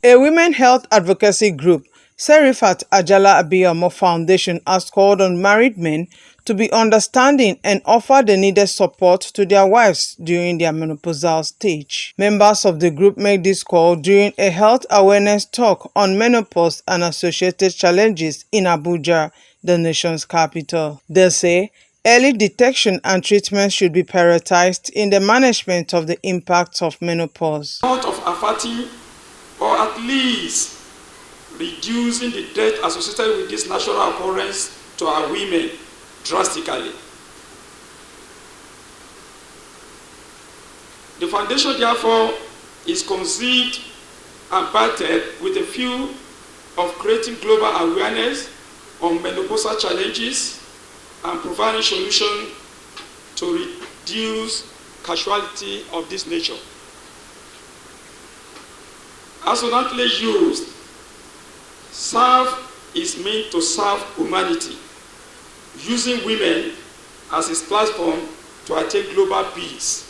A Women Health Advocacy Group, Serifat Ajala Abiyamo Foundation, has called on married men to be understanding and offer the needed support to their wives during their menopausal stage. Members of the group made this call during a health awareness talk on menopause and associated challenges in Abuja, the nation's capital. They say early detection and treatment should be prioritized in the management of the impacts of menopause. Out of averting or at least reducing the death associated with this natural occurrence to our women drastically. The foundation, therefore, is conceived and backed with a view of creating global awareness on menopausal challenges and providing solutions to reduce casualty of this nature. As originally used, SAAF is meant to serve humanity, using women as its platform to attain global peace.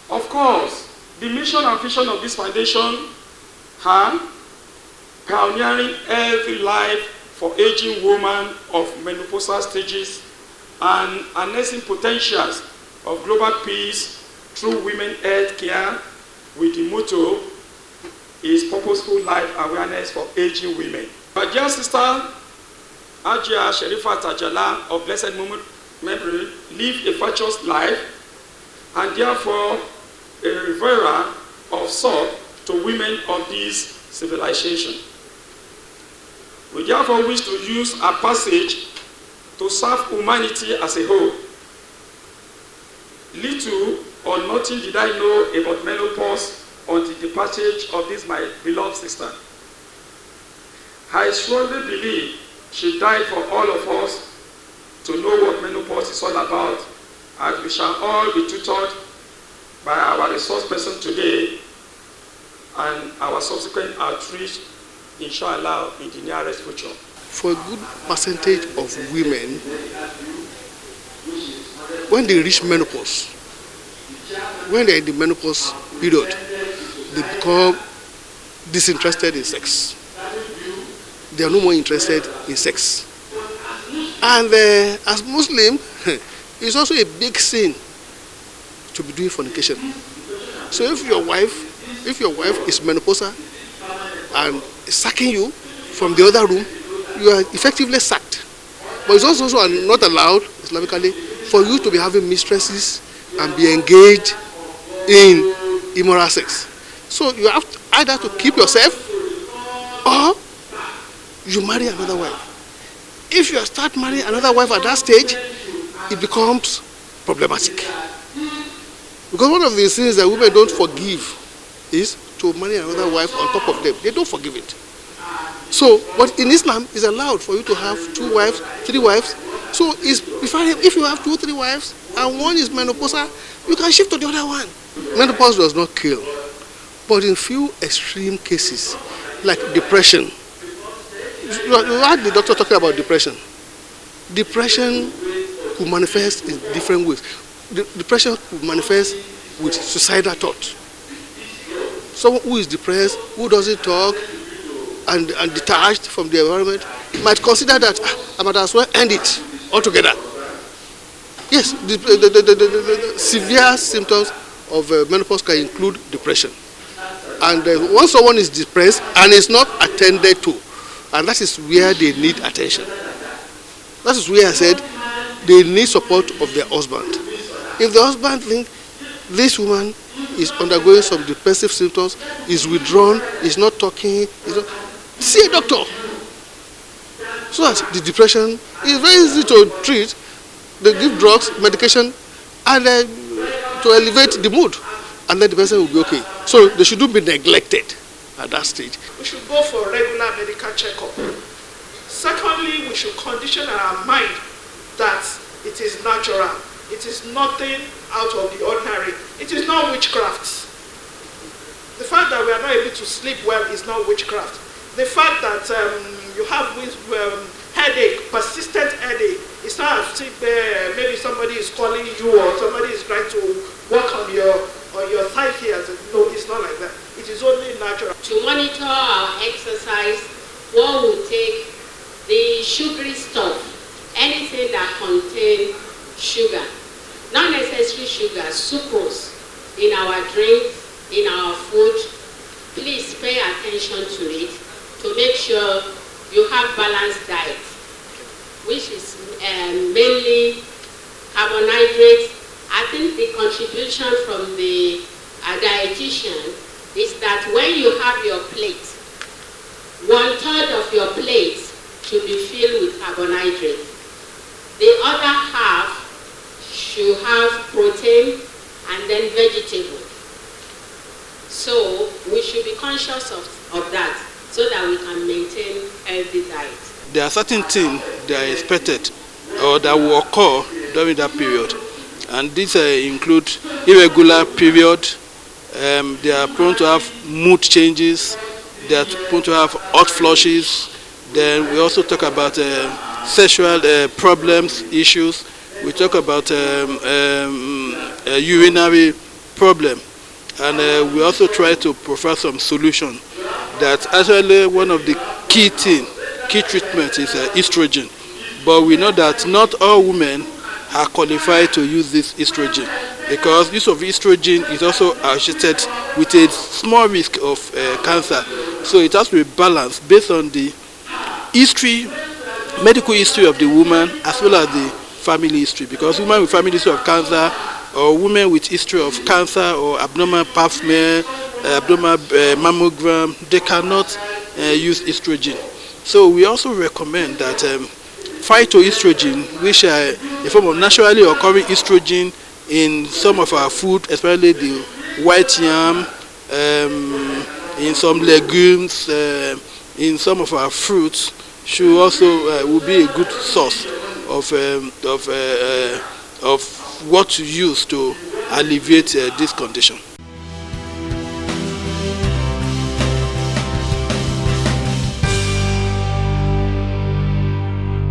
Of course, the mission and vision of this foundation are pioneering healthy life for aging women of menopausal stages and harnessing potentials of global peace through women health care, with the motto is purposeful life awareness for aging women. My dear sister, Serifat Ajala of blessed memory, lived a virtuous life and therefore a reverer of sort to women of this civilization. We therefore wish to use a passage to serve humanity as a whole. Little or nothing did I know about menopause until the passage of this my beloved sister. I strongly believe she died for all of us to know what menopause is all about, as we shall all be tutored by our resource person today and our subsequent outreach, inshallah, in the nearest future. For a good percentage of women, when they reach menopause, when they're in the menopause period, they become disinterested in sex. They are no more interested in sex. And as Muslim, it's also a big sin to be doing fornication. So if your wife is menopausal and is sacking you from the other room, you are effectively sacked. But it's also not allowed, Islamically, for you to be having mistresses and be engaged in immoral sex. So you have to either to keep yourself or you marry another wife. If you start marrying another wife at that stage, it becomes problematic. Because one of the things that women don't forgive is to marry another wife on top of them. They don't forgive it. So, but in Islam, it's allowed for you to have 2 wives, 3 wives. So, if you have 2 or 3 wives and one is menopausal, you can shift to the other one. Menopause does not kill, but in few extreme cases, like depression. You heard the doctor talking about depression. Depression could manifest in different ways. Depression could manifest with suicidal thought. Someone who is depressed, who doesn't talk, and detached from the environment, might consider that I might as well end it altogether. Yes, the severe symptoms of menopause can include depression. And once someone is depressed and is not attended to, and that is where they need attention. That is where I said they need support of their husband. If the husband thinks this woman is undergoing some depressive symptoms, is withdrawn, is not talking, see a doctor. So that the depression is very easy to treat. They give drugs, medication, and to elevate the mood, and then the person will be okay. So they shouldn't be neglected at that stage. We should go for regular medical checkup. Secondly, we should condition our mind that it is natural. It is nothing out of the ordinary. It is not witchcraft. The fact that we are not able to sleep well is not witchcraft. The fact that you have headache, persistent headache, it's not as if maybe somebody is calling you or somebody is trying to work on your thigh here. No, it's not like that. It is to monitor our exercise, what we take, the sugary stuff, anything that contains sugar, not necessarily sugar, sucrose in our drinks, in our food. Please pay attention to it to make sure you have balanced diet, which is mainly carbohydrates. I think the contribution from the dietitian is that when you have your plate, 1/3 of your plate should be filled with carbohydrates. The other half should have protein and then vegetable. So we should be conscious of that so that we can maintain healthy diet. There are certain things that are expected or that will occur during that period, and these include irregular period. They are prone to have mood changes. They are prone to have hot flushes. Then we also talk about sexual problems, issues. We talk about urinary problem, and we also try to provide some solution. That actually one of the key treatment is estrogen, but we know that not all women are qualified to use this estrogen, because use of estrogen is also associated with a small risk of cancer. So it has to be balanced based on the history, medical history of the woman, as well as the family history, because women with family history of cancer or women with history of cancer or abnormal pap smear, abnormal mammogram, they cannot use estrogen. So we also recommend that phytoestrogen, which are a form of naturally occurring estrogen in some of our food, especially the white yam, in some legumes, in some of our fruits, should also will be a good source of what to use to alleviate this condition.